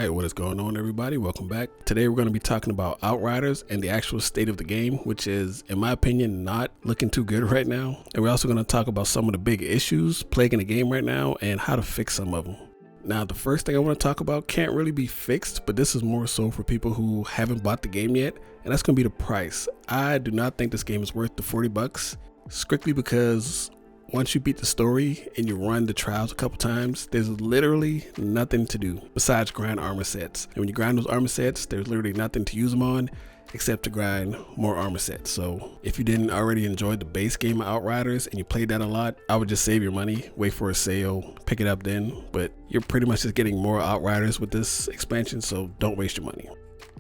Alright, what is going on, everybody? Welcome back. Today we're going to be talking about Outriders and the actual state of the game, which is, in my opinion, not looking too good right now. And we're also going to talk about some of the big issues plaguing the game right now and how to fix some of them. Now, the first thing I want to talk about can't really be fixed, but this is more so for people who haven't bought the game yet, and that's going to be the price. I do not think this game is worth the $40, strictly because once you beat the story and you run the trials a couple times, there's literally nothing to do besides grind armor sets. And when you grind those armor sets, there's literally nothing to use them on except to grind more armor sets. So if you didn't already enjoy the base game of Outriders and you played that a lot, I would just save your money, wait for a sale, pick it up then. But you're pretty much just getting more Outriders with this expansion, so don't waste your money.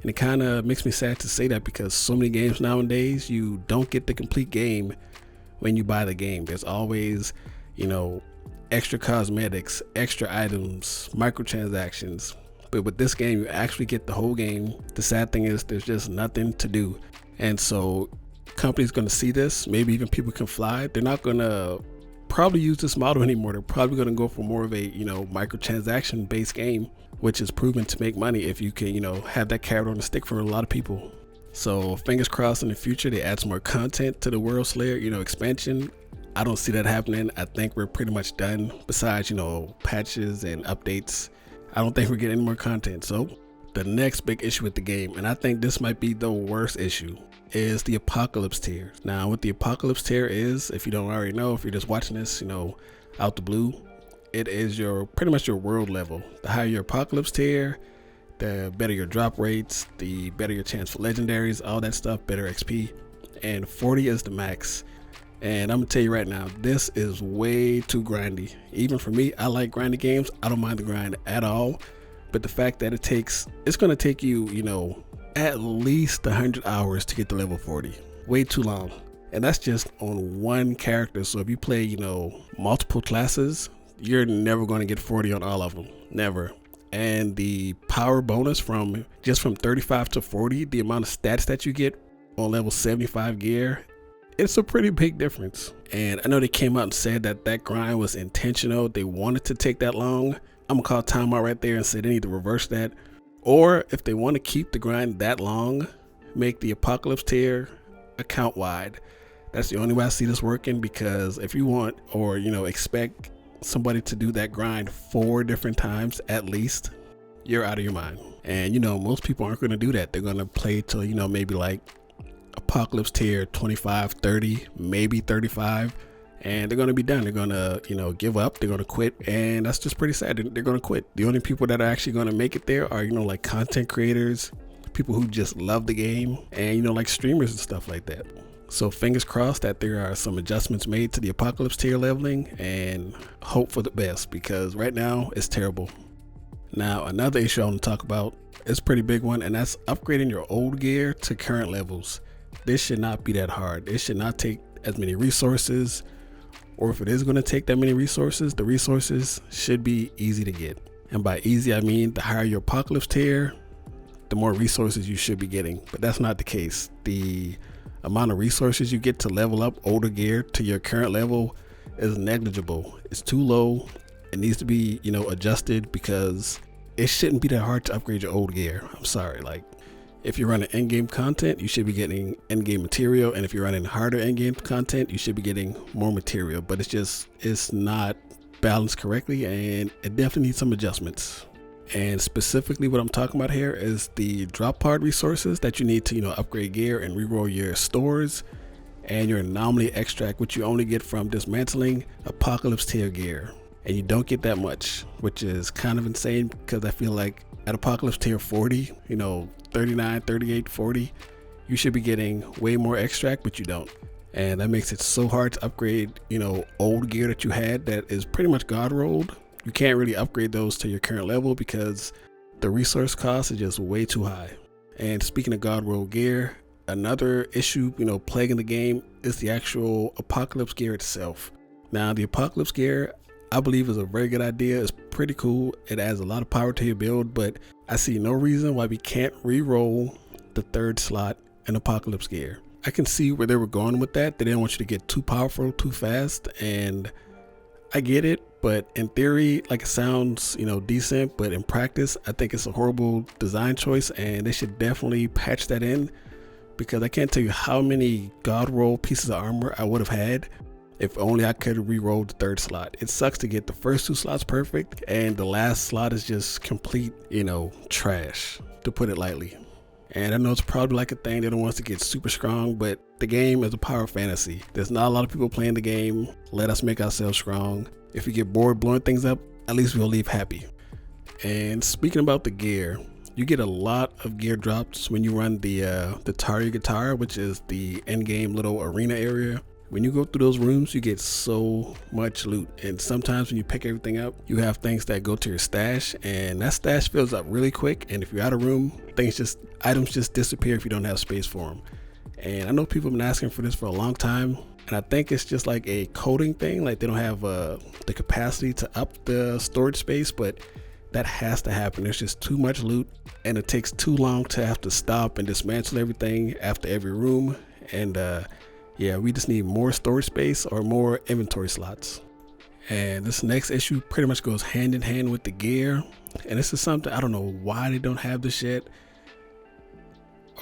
And it kind of makes me sad to say that because so many games nowadays, you don't get the complete game when you buy the game. There's always, extra cosmetics, extra items, microtransactions. But with this game, you actually get the whole game. The sad thing is there's just nothing to do. And so companies going to see this, maybe even people can fly. They're not going to probably use this model anymore. They're probably going to go for more of a, microtransaction based game, which is proven to make money if you can, have that carrot on the stick for a lot of people. So fingers crossed in the future they add some more content to the World Slayer, expansion. I don't see that happening. I think we're pretty much done. Besides, patches and updates, I don't think we're getting any more content. So the next big issue with the game, and I think this might be the worst issue, is the Apocalypse tier. Now, what the Apocalypse tier is, if you don't already know, if you're just watching this, out the blue, it is pretty much your world level. The higher your Apocalypse tier, the better your drop rates, the better your chance for legendaries, all that stuff, better XP. And 40 is the max. And I'm gonna tell you right now, this is way too grindy. Even for me, I like grindy games. I don't mind the grind at all. But the fact that it's gonna take you, at least 100 hours to get to level 40. Way too long. And that's just on one character. So if you play, multiple classes, you're never gonna get 40 on all of them. Never. And the power bonus from 35 to 40, the amount of stats that you get on level 75 gear, it's a pretty big difference. And I know they came out and said that grind was intentional. They wanted to take that long. I'm gonna call timeout right there and say they need to reverse that. Or if they want to keep the grind that long, make the Apocalypse tier account wide. That's the only way I see this working, because if you want or expect somebody to do that grind 4 different times at least, you're out of your mind. And most people aren't going to do that. They're going to play till maybe like Apocalypse tier 25, 30, maybe 35, and they're going to be done. They're going to give up. They're going to quit, and that's just pretty sad. They're going to quit. The only people that are actually going to make it there are like content creators, people who just love the game, and like streamers and stuff like that. So fingers crossed that there are some adjustments made to the Apocalypse tier leveling, and hope for the best, because right now it's terrible. Now, another issue I want to talk about is a pretty big one, and that's upgrading your old gear to current levels. This should not be that hard. It should not take as many resources, or if it is going to take that many resources, the resources should be easy to get. And by easy, I mean the higher your Apocalypse tier, the more resources you should be getting. But that's not the case. The amount of resources you get to level up older gear to your current level is negligible. It's too low. It needs to be, adjusted, because it shouldn't be that hard to upgrade your old gear. I'm sorry. Like, if you're running in-game content, you should be getting in-game material. And if you're running harder in-game content, you should be getting more material. But it's not balanced correctly, and it definitely needs some adjustments. And specifically what I'm talking about here is the drop pod resources that you need to upgrade gear and reroll your stores, and your anomaly extract, which you only get from dismantling Apocalypse tier gear. And you don't get that much, which is kind of insane, because I feel like at Apocalypse tier 40, 39, 38, 40, you should be getting way more extract, but you don't. And that makes it so hard to upgrade old gear that you had that is pretty much god rolled. You can't really upgrade those to your current level because the resource cost is just way too high. And speaking of god roll gear, another issue, plaguing the game is the actual Apocalypse gear itself. Now, the Apocalypse gear, I believe, is a very good idea. It's pretty cool. It adds a lot of power to your build, but I see no reason why we can't re-roll the 3rd slot in Apocalypse gear. I can see where they were going with that. They didn't want you to get too powerful too fast, and I get it, but in theory, like, it sounds, decent, but in practice, I think it's a horrible design choice, and they should definitely patch that in, because I can't tell you how many god roll pieces of armor I would have had if only I could re-roll the third slot. It sucks to get the first 2 slots perfect, and the last slot is just complete, trash, to put it lightly. And I know it's probably like a thing they don't want us to get super strong, but the game is a power fantasy. There's not a lot of people playing the game. Let us make ourselves strong. If you get bored blowing things up, at least we'll leave happy. And speaking about the gear, you get a lot of gear drops when you run the Tarya guitar, which is the end game little arena area. When you go through those rooms, you get so much loot, and sometimes when you pick everything up, you have things that go to your stash, and that stash fills up really quick. And if you're out of room, items just disappear if you don't have space for them. And I know people have been asking for this for a long time, and I think it's just like a coding thing, like they don't have the capacity to up the storage space, but that has to happen. There's just too much loot, and it takes too long to have to stop and dismantle everything after every room. And yeah, we just need more storage space or more inventory slots. And this next issue pretty much goes hand in hand with the gear, and this is something I don't know why they don't have this yet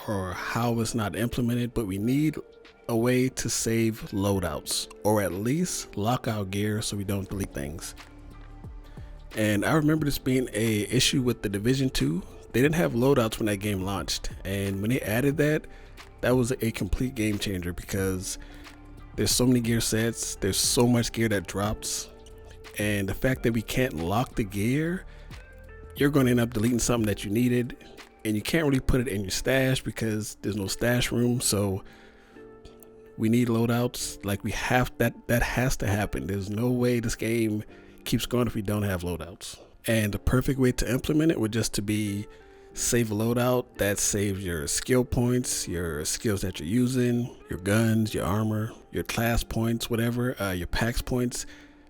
or how it's not implemented, but we need a way to save loadouts, or at least lock out gear so we don't delete things. And I remember this being a issue with the Division 2. They didn't have loadouts when that game launched, and when they added that was a complete game changer, because there's so many gear sets, there's so much gear that drops, and the fact that we can't lock the gear, you're going to end up deleting something that you needed, and you can't really put it in your stash because there's no stash room. So we need loadouts. Like, we have that has to happen. There's no way this game keeps going if we don't have loadouts. And the perfect way to implement it would just to be save a loadout that saves your skill points, your skills that you're using, your guns, your armor, your class points, whatever, your packs points.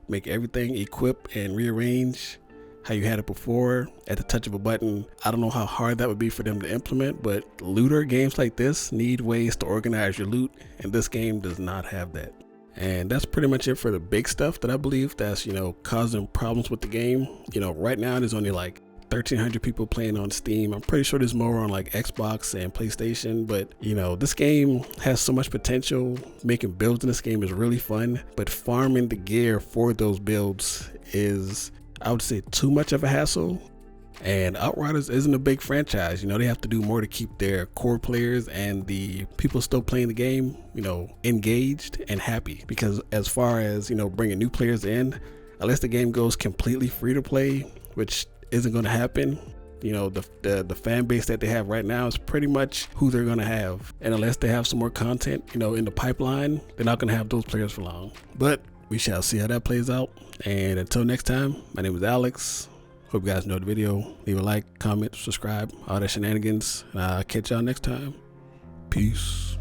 Make everything equip and rearrange how you had it before at the touch of a button. I don't know how hard that would be for them to implement, but looter games like this need ways to organize your loot, and this game does not have that. And that's pretty much it for the big stuff that I believe that's, causing problems with the game. Right now there's only like 1,300 people playing on Steam. I'm pretty sure there's more on like Xbox and PlayStation, but this game has so much potential. Making builds in this game is really fun, but farming the gear for those builds is, I would say, too much of a hassle. And Outriders isn't a big franchise. They have to do more to keep their core players and the people still playing the game, engaged and happy. Because as far as, bringing new players in, unless the game goes completely free to play, which isn't going to happen, the fan base that they have right now is pretty much who they're going to have. And unless they have some more content, in the pipeline, they're not going to have those players for long. But we shall see how that plays out. And until next time, my name is Alex. Hope you guys enjoyed the video. Leave a like, comment, subscribe, all that shenanigans. And I'll catch y'all next time. Peace.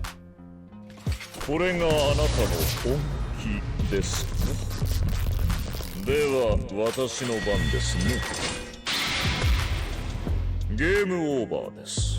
これがあなたの本気ですか？では私の番ですね。ゲームオーバーです。